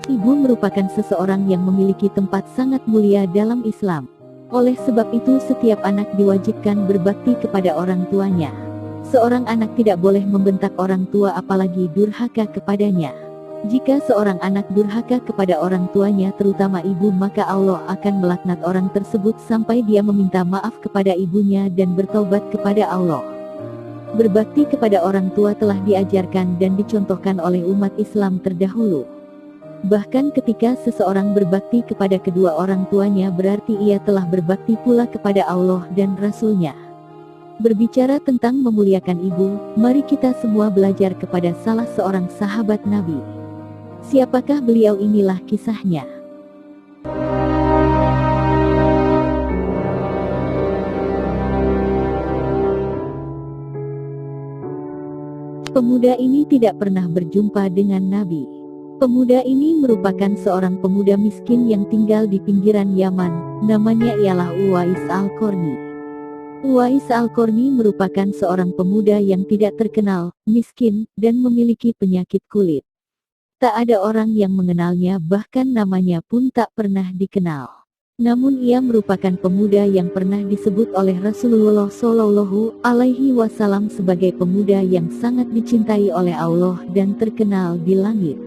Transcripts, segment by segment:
Ibu merupakan seseorang yang memiliki tempat sangat mulia dalam Islam. Oleh sebab itu setiap anak diwajibkan berbakti kepada orang tuanya. Seorang anak tidak boleh membentak orang tua apalagi durhaka kepadanya. Jika seorang anak durhaka kepada orang tuanya terutama ibu, maka Allah akan melaknat orang tersebut sampai dia meminta maaf kepada ibunya dan bertaubat kepada Allah. Berbakti kepada orang tua telah diajarkan dan dicontohkan oleh umat Islam terdahulu. Bahkan ketika seseorang berbakti kepada kedua orang tuanya berarti ia telah berbakti pula kepada Allah dan Rasul-Nya. Berbicara tentang memuliakan ibu, mari kita semua belajar kepada salah seorang sahabat Nabi. Siapakah beliau? Inilah kisahnya. Pemuda ini tidak pernah berjumpa dengan Nabi. Pemuda ini merupakan seorang pemuda miskin yang tinggal di pinggiran Yaman, namanya ialah Uwais Al-Qarni. Uwais Al-Qarni merupakan seorang pemuda yang tidak terkenal, miskin, dan memiliki penyakit kulit. Tak ada orang yang mengenalnya, bahkan namanya pun tak pernah dikenal. Namun ia merupakan pemuda yang pernah disebut oleh Rasulullah Shallallahu Alaihi Wasallam sebagai pemuda yang sangat dicintai oleh Allah dan terkenal di langit.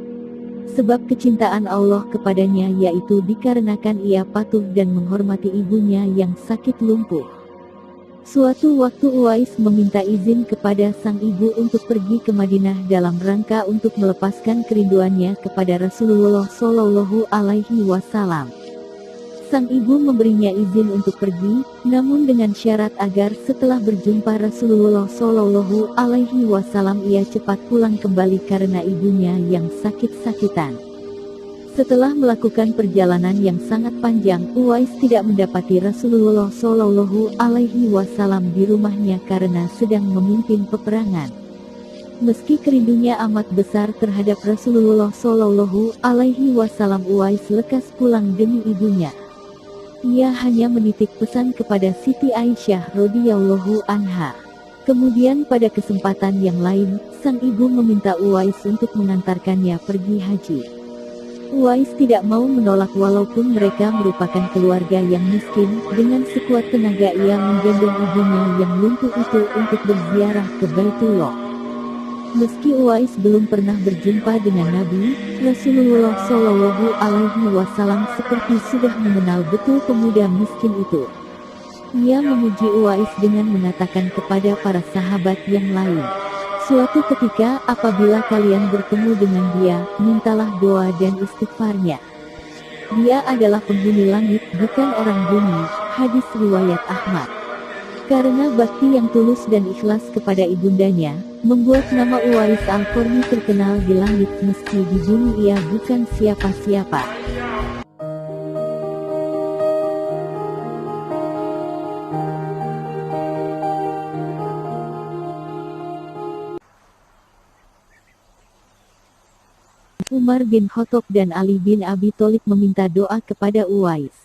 Sebab kecintaan Allah kepadanya yaitu dikarenakan ia patuh dan menghormati ibunya yang sakit lumpuh. Suatu waktu Uwais meminta izin kepada sang ibu untuk pergi ke Madinah dalam rangka untuk melepaskan kerinduannya kepada Rasulullah Shallallahu Alaihi Wasallam. Sang ibu memberinya izin untuk pergi, namun dengan syarat agar setelah berjumpa Rasulullah Shallallahu Alaihi Wasallam ia cepat pulang kembali karena ibunya yang sakit-sakitan. Setelah melakukan perjalanan yang sangat panjang, Uwais tidak mendapati Rasulullah Shallallahu Alaihi Wasallam di rumahnya karena sedang memimpin peperangan. Meski kerindunya amat besar terhadap Rasulullah Shallallahu Alaihi Wasallam, Uwais lekas pulang demi ibunya. Ia hanya menitip pesan kepada Siti Aisyah radhiyallahu anha. Kemudian pada kesempatan yang lain, sang ibu meminta Uwais untuk mengantarkannya pergi haji. Uwais tidak mau menolak walaupun mereka merupakan keluarga yang miskin. Dengan sekuat tenaga ia menggendong ibunya yang lumpuh itu untuk berziarah ke Baitullah. Meski Uwais belum pernah berjumpa dengan Nabi, Rasulullah Shallallahu Alaihi Wasallam seperti sudah mengenal betul pemuda miskin itu. Ia memuji Uwais dengan mengatakan kepada para sahabat yang lain, "Suatu ketika apabila kalian bertemu dengan dia, mintalah doa dan istighfarnya. Dia adalah penghuni langit, bukan orang bumi." Hadis riwayat Ahmad. Karena bakti yang tulus dan ikhlas kepada ibundanya, membuat nama Uwais Al-Qarni terkenal di langit meski di bumi ia bukan siapa-siapa. Umar bin Khattab dan Ali bin Abi Thalib meminta doa kepada Uwais.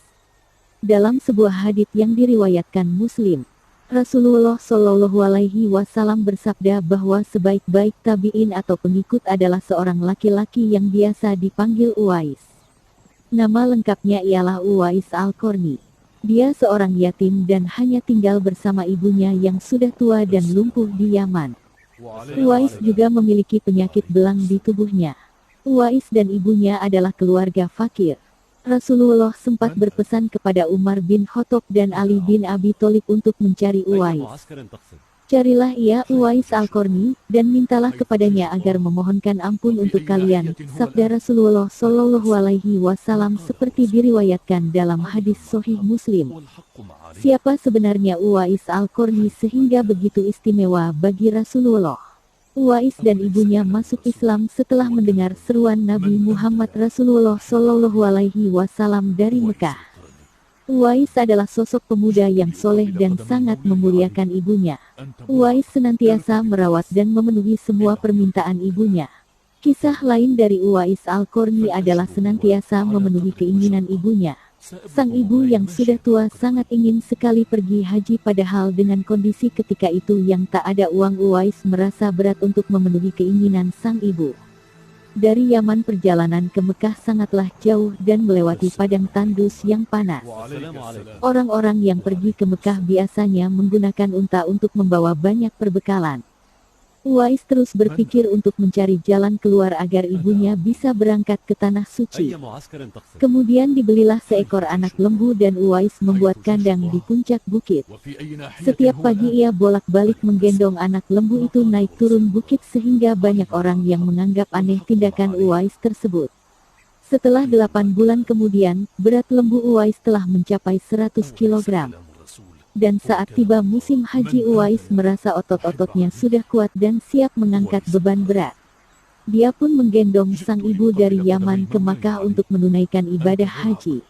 Dalam sebuah hadits yang diriwayatkan Muslim, Rasulullah Shallallahu Alaihi Wasallam bersabda bahwa sebaik-baik tabi'in atau pengikut adalah seorang laki-laki yang biasa dipanggil Uwais. Nama lengkapnya ialah Uwais Al-Qarni. Dia seorang yatim dan hanya tinggal bersama ibunya yang sudah tua dan lumpuh di Yaman. Uwais juga memiliki penyakit belang di tubuhnya. Uwais dan ibunya adalah keluarga fakir. Rasulullah sempat berpesan kepada Umar bin Khattab dan Ali bin Abi Thalib untuk mencari Uwais. "Carilah ia Uwais Al-Qarni, dan mintalah kepadanya agar memohonkan ampun untuk kalian," sabda Rasulullah Shallallahu Alaihi Wasallam seperti diriwayatkan dalam hadis Sahih Muslim. Siapa sebenarnya Uwais Al-Qarni sehingga begitu istimewa bagi Rasulullah? Uwais dan ibunya masuk Islam setelah mendengar seruan Nabi Muhammad Rasulullah Shallallahu Alaihi Wasallam dari Mekah. Uwais adalah sosok pemuda yang soleh dan sangat memuliakan ibunya. Uwais senantiasa merawat dan memenuhi semua permintaan ibunya. Kisah lain dari Uwais Al-Qarni adalah senantiasa memenuhi keinginan ibunya. Sang ibu yang sudah tua sangat ingin sekali pergi haji, padahal dengan kondisi ketika itu yang tak ada uang, Uwais merasa berat untuk memenuhi keinginan sang ibu. Dari Yaman perjalanan ke Mekah sangatlah jauh dan melewati padang tandus yang panas. Orang-orang yang pergi ke Mekah biasanya menggunakan unta untuk membawa banyak perbekalan. Uwais terus berpikir untuk mencari jalan keluar agar ibunya bisa berangkat ke tanah suci. Kemudian dibelilah seekor anak lembu dan Uwais membuat kandang di puncak bukit. Setiap pagi ia bolak-balik menggendong anak lembu itu naik turun bukit sehingga banyak orang yang menganggap aneh tindakan Uwais tersebut. Setelah 8 bulan kemudian, berat lembu Uwais telah mencapai 100 kg. Dan saat tiba musim haji, Uwais merasa otot-ototnya sudah kuat dan siap mengangkat beban berat. Dia pun menggendong sang ibu dari Yaman ke Makkah untuk menunaikan ibadah haji.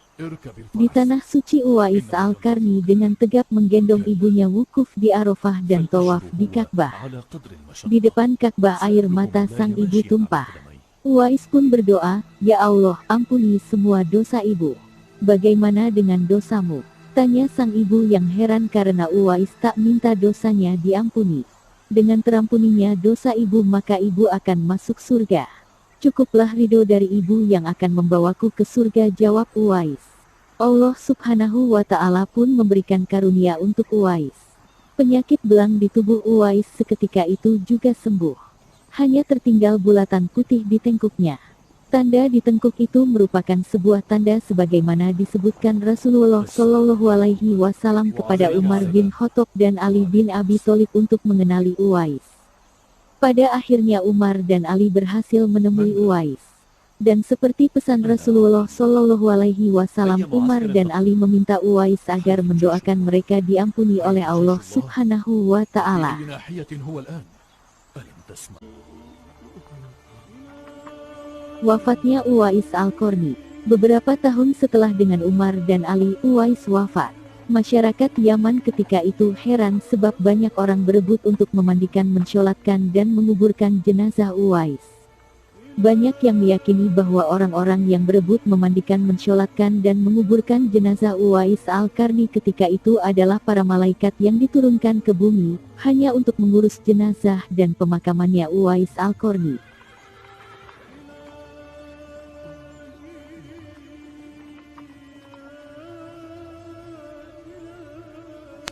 Di tanah suci, Uwais Al-Qarni dengan tegap menggendong ibunya wukuf di Arafah dan tawaf di Ka'bah. Di depan Ka'bah air mata sang ibu tumpah. Uwais pun berdoa, "Ya Allah, ampuni semua dosa ibu. Bagaimana dengan dosamu?" Tanya sang ibu yang heran karena Uwais tak minta dosanya diampuni. Dengan terampuninya dosa ibu maka ibu akan masuk surga. Cukuplah ridho dari ibu yang akan membawaku ke surga, jawab Uwais. Allah Subhanahu wa Ta'ala pun memberikan karunia untuk Uwais. Penyakit belang di tubuh Uwais seketika itu juga sembuh. Hanya tertinggal bulatan putih di tengkuknya. Tanda di tengkuk itu merupakan sebuah tanda sebagaimana disebutkan Rasulullah Shallallahu Alaihi Wasallam kepada Umar bin Khattab dan Ali bin Abi Thalib untuk mengenali Uwais. Pada akhirnya Umar dan Ali berhasil menemui Uwais. Dan seperti pesan Rasulullah Shallallahu Alaihi Wasallam, Umar dan Ali meminta Uwais agar mendoakan mereka diampuni oleh Allah Subhanahu wa Ta'ala. Wafatnya Uwais Al-Qarni. Beberapa tahun setelah dengan Umar dan Ali, Uwais wafat. Masyarakat Yaman ketika itu heran sebab banyak orang berebut untuk memandikan, mensolatkan dan menguburkan jenazah Uwais. Banyak yang meyakini bahwa orang-orang yang berebut memandikan, mensolatkan dan menguburkan jenazah Uwais Al-Qarni ketika itu adalah para malaikat yang diturunkan ke bumi, hanya untuk mengurus jenazah dan pemakamannya Uwais Al-Qarni.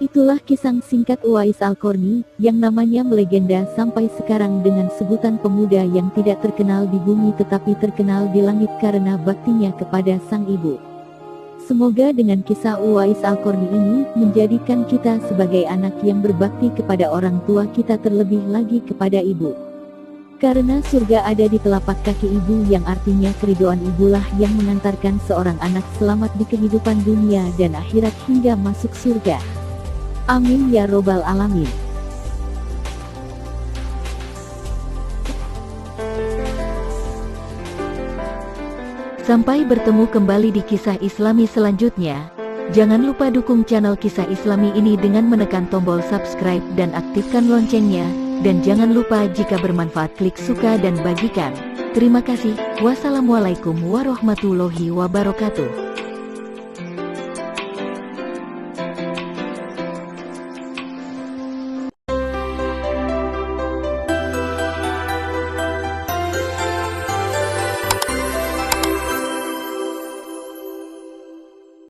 Itulah kisah singkat Uwais Al-Qarni, yang namanya melegenda sampai sekarang dengan sebutan pemuda yang tidak terkenal di bumi tetapi terkenal di langit karena baktinya kepada sang ibu. Semoga dengan kisah Uwais Al-Qarni ini menjadikan kita sebagai anak yang berbakti kepada orang tua kita, terlebih lagi kepada ibu. Karena surga ada di telapak kaki ibu, yang artinya keridhaan ibulah yang mengantarkan seorang anak selamat di kehidupan dunia dan akhirat hingga masuk surga. Amin ya robbal alamin. Sampai bertemu kembali di kisah Islami selanjutnya. Jangan lupa dukung channel Kisah Islami ini dengan menekan tombol subscribe dan aktifkan loncengnya. Dan jangan lupa jika bermanfaat klik suka dan bagikan. Terima kasih. Wassalamualaikum warahmatullahi wabarakatuh.